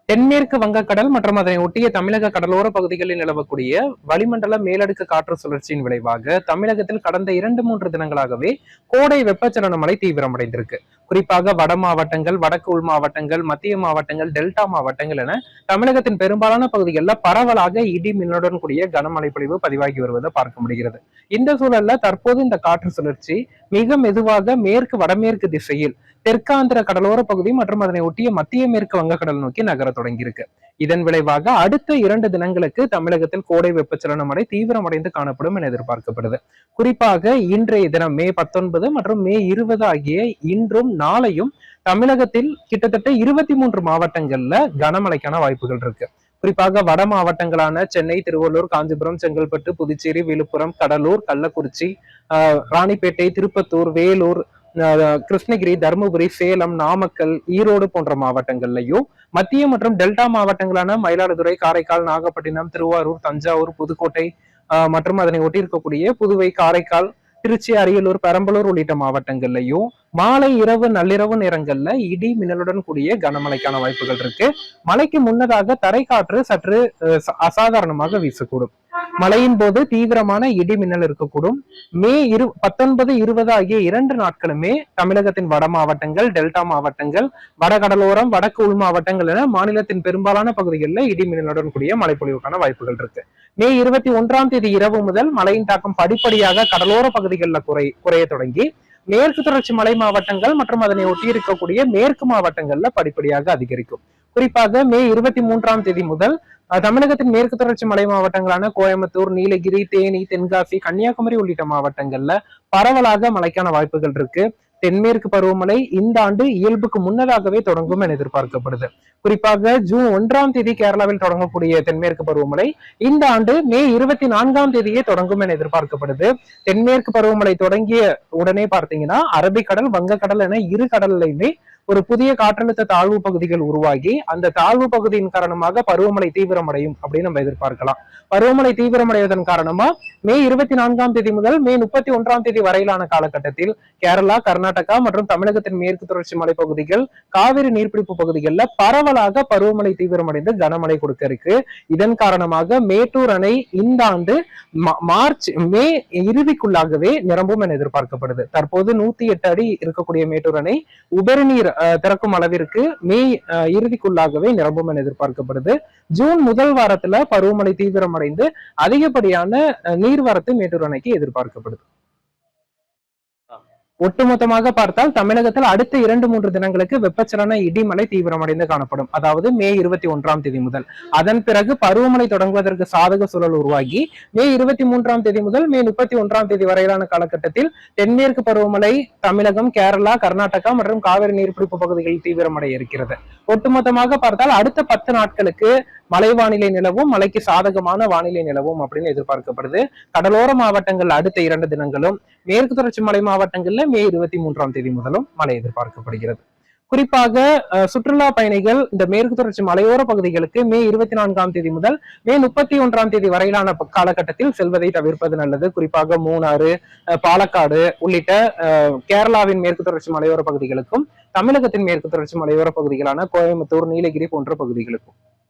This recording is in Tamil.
தென்மேற்கு வங்கக்கடல் மற்றும் அதனை ஒட்டிய தமிழக கடலோர பகுதிகளில் நிலவக்கூடிய வளிமண்டல மேலடுக்கு காற்று சுழற்சியின் விளைவாக தமிழகத்தில் கடந்த 2-3 தினங்களாகவே கோடை வெப்பச்சலன மழை தீவிரமடைந்திருக்கு. குறிப்பாக வட மாவட்டங்கள், வடக்கு உள் மாவட்டங்கள், மத்திய மாவட்டங்கள், டெல்டா மாவட்டங்கள் என தமிழகத்தின் பெரும்பாலான பகுதிகளில் பரவலாக இடி மின்னலுடன் கூடிய கனமழை பொழிவு பதிவாகி வருவதை பார்க்க முடிகிறது. இந்த சூழல்ல தற்போது இந்த காற்று சுழற்சி மிக மெதுவாக மேற்கு வடமேற்கு திசையில் தெற்காந்திர கடலோர பகுதி மற்றும் அதனை ஒட்டிய மத்திய மேற்கு வங்கக்கடல் நோக்கி நகர தொடங்கியிருக்கு. இதன் விளைவாக அடுத்த 2 தினங்களுக்கு தமிழகத்தில் கோடை வெப்பச்சலன மழை தீவிரமடைந்து காணப்படும் என எதிர்பார்க்கப்படுது. குறிப்பாக இன்றைய தினம் மே 19 மற்றும் மே 20 ஆகிய இன்றும் நாளையும் தமிழகத்தில் கிட்டத்தட்ட 23 மாவட்டங்கள்ல கனமழைக்கான வாய்ப்புகள் இருக்கு. குறிப்பாக வட மாவட்டங்களான சென்னை, திருவள்ளூர், காஞ்சிபுரம், செங்கல்பட்டு, புதுச்சேரி, விழுப்புரம், கடலூர், கள்ளக்குறிச்சி, ராணிப்பேட்டை, திருப்பத்தூர், வேலூர், கிருஷ்ணகிரி, தருமபுரி, சேலம், நாமக்கல், ஈரோடு போன்ற மாவட்டங்கள்லையும் மத்திய மற்றும் டெல்டா மாவட்டங்களான மயிலாடுதுறை, காரைக்கால், நாகப்பட்டினம், திருவாரூர், தஞ்சாவூர், புதுக்கோட்டை மற்றும் அதனை ஒட்டி இருக்கக்கூடிய புதுவை, காரைக்கால், திருச்சி, அரியலூர், பெரம்பலூர் உள்ளிட்ட மாவட்டங்கள்லையும் மாலை, இரவு, நள்ளிரவு நேரங்கள்ல இடி மின்னலுடன் கூடிய கனமழைக்கான வாய்ப்புகள் இருக்கு. மழைக்கு முன்னதாக தரைக்காற்று சற்று அசாதாரணமாக வீசக்கூடும். மழையின் போது தீவிரமான இடி மின்னல் இருக்கக்கூடும். மே 19, 20 ஆகிய 2 நாட்களுமே தமிழகத்தின் வட மாவட்டங்கள், டெல்டா மாவட்டங்கள், வடகடலோரம், வடக்கு உள் மாவட்டங்கள் என மாநிலத்தின் பெரும்பாலான பகுதிகளில் இடி மின்னலுடன் கூடிய மழைப்பொழிவுக்கான வாய்ப்புகள் இருக்கு. மே 21ஆம் தேதி இரவு முதல் மழையின் தாக்கம் படிப்படியாக கடலோர பகுதிகளில் குறைய தொடங்கி மேற்கு தொடர்ச்சி மலை மாவட்டங்கள் மற்றும் அதனை ஒட்டி இருக்கக்கூடிய மேற்கு மாவட்டங்கள்ல படிப்படியாக அதிகரிக்கும். குறிப்பாக மே 23ஆம் தேதி முதல் தமிழகத்தின் மேற்கு தொடர்ச்சி மலை மாவட்டங்களான கோயம்புத்தூர், நீலகிரி, தேனி, தென்காசி, கன்னியாகுமரி உள்ளிட்ட மாவட்டங்கள்ல பரவலாக மழைக்கான வாய்ப்புகள் இருக்கு. தென்மேற்கு பருவமழை இந்த ஆண்டு இயல்புக்கு முன்னதாகவே தொடங்கும் என எதிர்பார்க்கப்படுது. குறிப்பாக ஜூன் 1ஆம் தேதி கேரளாவில் தொடங்கக்கூடிய தென்மேற்கு பருவமழை இந்த ஆண்டு மே 24ஆம் தேதியே தொடங்கும் என எதிர்பார்க்கப்படுது. தென்மேற்கு பருவமழை தொடங்கிய உடனே பார்த்தீங்கன்னா அரபிக்கடல், வங்கக்கடல் என இரு கடல்லையுமே ஒரு புதிய காற்றழுத்த தாழ்வு பகுதிகள் உருவாகி அந்த தாழ்வு பகுதியின் காரணமாக பருவமழை தீவிரமடையும் அப்படின்னு நம்ம எதிர்பார்க்கலாம். பருவமழை தீவிரமடைவதன் காரணமா மே 24ஆம் தேதி முதல் மே 31ஆம் தேதி வரையிலான காலகட்டத்தில் கேரளா, கர்நாடகா மற்றும் தமிழகத்தின் மேற்கு தொடர்ச்சி மலைப்பகுதிகள், காவிரி நீர்பிடிப்பு பகுதிகளில் பரவலாக பருவமழை தீவிரமடைந்து கனமழை கொடுக்க இருக்கு. இதன் காரணமாக மேட்டூர் அணை இந்த ஆண்டு மே இறுதிக்குள்ளாகவே நிரம்பும் என எதிர்பார்க்கப்படுது. தற்போது 108 அடி இருக்கக்கூடிய மேட்டூர் அணை உபரி நீர் திறக்கும் அளவிற்கு மே இறுதிக்குள்ளாகவே நிரம்பும் என எதிர்பார்க்கப்படுது. ஜூன் முதல் வாரத்துல பருவமழை தீவிரமடைந்து அதிகப்படியான நீர்வரத்து மேட்டூர் அணைக்கு எதிர்பார்க்கப்படுது. ஒட்டுமொத்தமாக பார்த்தால் தமிழகத்தில் அடுத்த 2-3 தினங்களுக்கு வெப்பச்சலன இடிமலை தீவிரமடைந்து காணப்படும். அதாவது மே 21ஆம் தேதி முதல். அதன் பிறகு பருவமழை தொடங்குவதற்கு சாதக சூழல் உருவாகி மே 23ஆம் தேதி முதல் மே 31ஆம் தேதி வரையிலான காலகட்டத்தில் தென்மேற்கு பருவமழை தமிழகம், கேரளா, கர்நாடகா மற்றும் காவிரி நீர்பிடிப்பு பகுதிகளில் தீவிரமடைய இருக்கிறது. ஒட்டுமொத்தமாக பார்த்தால் அடுத்த 10 நாட்களுக்கு மழை வானிலை நிலவும், மழைக்கு சாதகமான வானிலை நிலவும் அப்படின்னு எதிர்பார்க்கப்படுது. கடலோர மாவட்டங்கள் அடுத்த 2 தினங்களும், மேற்கு தொடர்ச்சி மலை மாவட்டங்கள்ல மே 23ஆம் தேதி முதலும் மழை எதிர்பார்க்கப்படுகிறது. குறிப்பாக சுற்றுலா பயணிகள் இந்த மேற்கு தொடர்ச்சி மலையோர பகுதிகளுக்கு மே 24ஆம் தேதி முதல் மே 31ஆம் தேதி வரையிலான காலகட்டத்தில் செல்வதை தவிர்ப்பது நல்லது. குறிப்பாக மூணாறு, பாலக்காடு உள்ளிட்ட கேரளாவின் மேற்கு தொடர்ச்சி மலையோர பகுதிகளுக்கும் தமிழகத்தின் மேற்கு தொடர்ச்சி மலையோர பகுதிகளான கோயம்புத்தூர், நீலகிரி போன்ற பகுதிகளுக்கும்